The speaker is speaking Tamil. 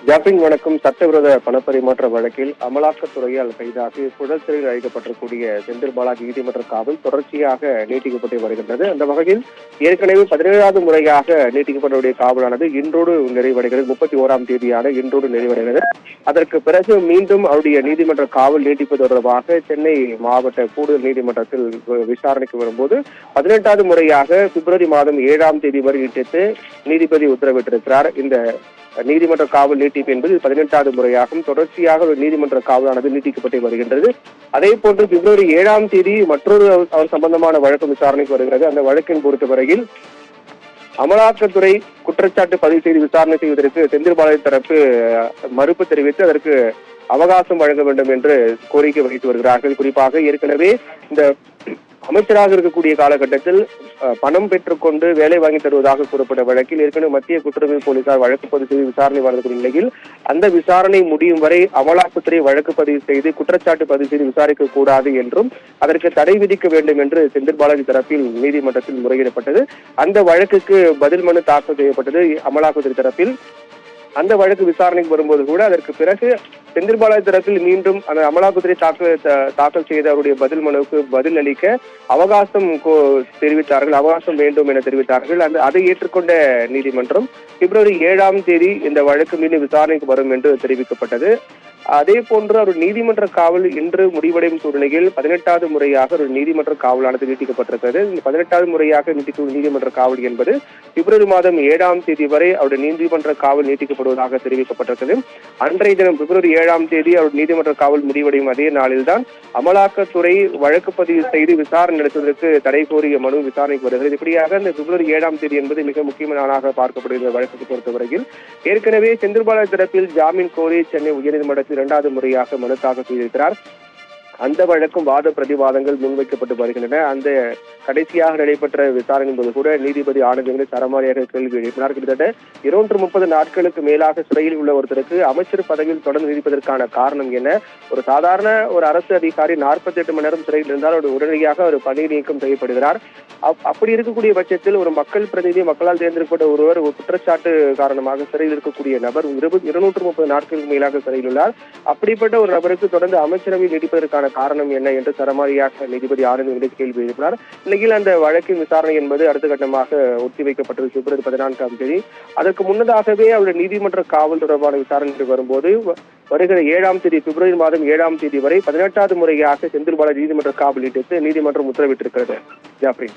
ஜாபின் வணக்கம். சட்டவிரோத பணப்பரிமாற்ற வழக்கில் அமலாக்கத்துறையால் கைதாகி புழல் சிறையில் அழைக்கப்பட்டிருக்கூடிய செந்தில் பாலாஜி நீதிமன்ற காவல் தொடர்ச்சியாக நீட்டிக்கப்பட்டு வருகின்றது. அந்த வகையில் ஏற்கனவே 17வது முறையாக நீட்டிக்கப்படக்கூடிய காவலானது இன்றோடு நிறைவடைகிறது. 31ஆம் தேதியான இன்றோடு நிறைவடைகிறது. அதற்கு பிறகு மீண்டும் அவருடைய நீதிமன்ற காவல் நீட்டிப்பு தொடர்பாக சென்னை மாவட்ட கூடுதல் நீதிமன்றத்தில் விசாரணைக்கு வரும்போது 18வது முறையாக பிப்ரவரி மாதம் 7ஆம் தேதி வரை நீட்டித்து நீதிபதி உத்தரவிட்டிருக்கிறார். இந்த நீதிமன்ற காவல் நீட்டிப்பு என்பது 18வது முறையாகும். தொடர்ச்சியாக ஒரு நீதிமன்ற காவலானது நீட்டிக்கப்பட்டு வருகின்றது. அதே போன்று பிப்ரவரி 7ஆம் தேதி மற்றொரு அவர் சம்பந்தமான வழக்கு விசாரணைக்கு வருகிறது. அந்த வழக்கின் பொறுத்தவரையில் அமலாக்கத்துறை குற்றச்சாட்டு பதிவு செய்து விசாரணை செய்வதற்கு செந்தில் பாலாஜி தரப்பு மறுப்பு தெரிவித்து அதற்கு அவகாசம் வழங்க வேண்டும் என்று கோரிக்கை வைத்து வருகிறார்கள். குறிப்பாக ஏற்கனவே இந்த அமைச்சராக இருக்கக்கூடிய காலகட்டத்தில் பணம் பெற்றுக்கொண்டு வேலை வாங்கி தருவதாக கூறப்பட்ட வழக்கில் ஏற்கனவே மத்திய குற்றவியல் போலீசார் வழக்கு பதிவு செய்து விசாரணை வரக்கூடிய நிலையில் அந்த விசாரணை முடியும் வரை அமலாக்கத்துறை வழக்கு பதிவு செய்து குற்றச்சாட்டு பதிவு செய்து விசாரிக்க கூடாது என்றும் அதற்கு தடை விதிக்க வேண்டும் என்று செந்தில் பாலாஜி தரப்பில் நீதிமன்றத்தில் முறையிடப்பட்டது. அந்த வழக்குக்கு பதில் மனு தாக்கல் செய்யப்பட்டது அமலாக்கத்துறை தரப்பில். அந்த வழக்கு விசாரணைக்கு வரும்போது கூட அதற்கு பிறகு செந்தில் பாலாஜி தரப்பில் மீண்டும் அந்த அமலாக்கத்துறை தாக்கல் செய்த அவருடைய பதில் மனுவுக்கு பதில் அளிக்க அவகாசம் தெரிவித்தார்கள். அவகாசம் வேண்டும் என தெரிவித்தார்கள். அதை ஏற்றுக்கொண்ட நீதிமன்றம் பிப்ரவரி 7ஆம் தேதி இந்த வழக்கு மீண்டும் விசாரணைக்கு வரும் என்று தெரிவிக்கப்பட்டது. அதே போன்று அவர் நீதிமன்ற காவல் இன்று முடிவடையும் சூழ்நிலையில் 18வது முறையாக ஒரு நீதிமன்ற காவலானது நீட்டிக்கப்பட்டிருக்கிறது. இந்த 18வது முறையாக நீட்டிக்கும் நீதிமன்ற காவல் என்பது பிப்ரவரி மாதம் 7ஆம் தேதி வரை அவருடைய நீதிமன்ற காவல் நீட்டிக்கப்படுவதாக தெரிவிக்கப்பட்டிருக்கிறது. அன்றைய தினம் பிப்ரவரி 7ஆம் தேதி அவர் நீதிமன்ற காவல் முடிவடையும் அதே நாளில்தான் அமலாக்கத்துறை வழக்கு பதிவு செய்து விசாரணை நடத்துவதற்கு தடை கோரிய மனு விசாரணைக்கு வருகிறது. இப்படியாக இந்த பிப்ரவரி 7ஆம் தேதி என்பது மிக முக்கியமான நாளாக பார்க்கப்படுகிற வழக்கு பொறுத்தவரையில் ஏற்கனவே செந்தில் பாலாஜி தரப்பில் ஜாமீன் கோரி சென்னை உயர்நீதிமன்றத்தில் 2வது முறையாக மனு தாக்கல் செய்திருக்கிறார். அந்த வழக்கும் வாத பிரதிவாதங்கள் முன்வைக்கப்பட்டு வருகின்றன. அந்த கடைசியாக நடைபெற்ற விசாரணையின் போது கூட நீதிபதி ஆனந்தங்களை சரமாரியாக கேள்வி எழுப்பினார். கிட்டத்தட்ட 230 நாட்களுக்கு மேலாக சிறையில் உள்ள ஒருத்தருக்கு அமைச்சர் பதவியில் தொடர்ந்து நீடிப்பதற்கான காரணம் என்ன? ஒரு சாதாரண ஒரு அரசு அதிகாரி 48 மணி நேரம் சிறையில் இருந்தால் உடனடியாக ஒரு பணி நீக்கம் செய்யப்படுகிறார். அப்படி இருக்கக்கூடிய பட்சத்தில் ஒரு மக்கள் பிரதிநிதி, மக்களால் தேர்ந்தெடுக்கப்பட்ட ஒருவர் ஒரு குற்றச்சாட்டு காரணமாக சிறையில் இருக்கக்கூடிய நபர் 230 நாட்களுக்கு மேலாக சிறையில் உள்ளார். அப்படிப்பட்ட ஒரு நபருக்கு தொடர்ந்து அமைச்சரவையில் நீடிப்பதற்கான காரணம் என்ன என்று சரமாரியாக நீதிபதி ஆனந்த் கேள்வி எழுப்பினார். நிலையில் அந்த வழக்கின் விசாரணை என்பது அடுத்த கட்டமாக ஒத்திவைக்கப்பட்டது பிப்ரவரி 14ஆம் தேதி. அதற்கு முன்னதாகவே அவருடைய நீதிமன்ற காவல் தொடர்பான விசாரணை வரும்போது வருகிற 7ஆம் தேதி பிப்ரவரி மாதம் 7ஆம் தேதி வரை 18வது முறையாக செந்தில் பாலாஜி நீதிமன்ற காவல் நீட்டித்து நீதிமன்றம் உத்தரவிட்டிருக்கிறது. ஜாப்ரி.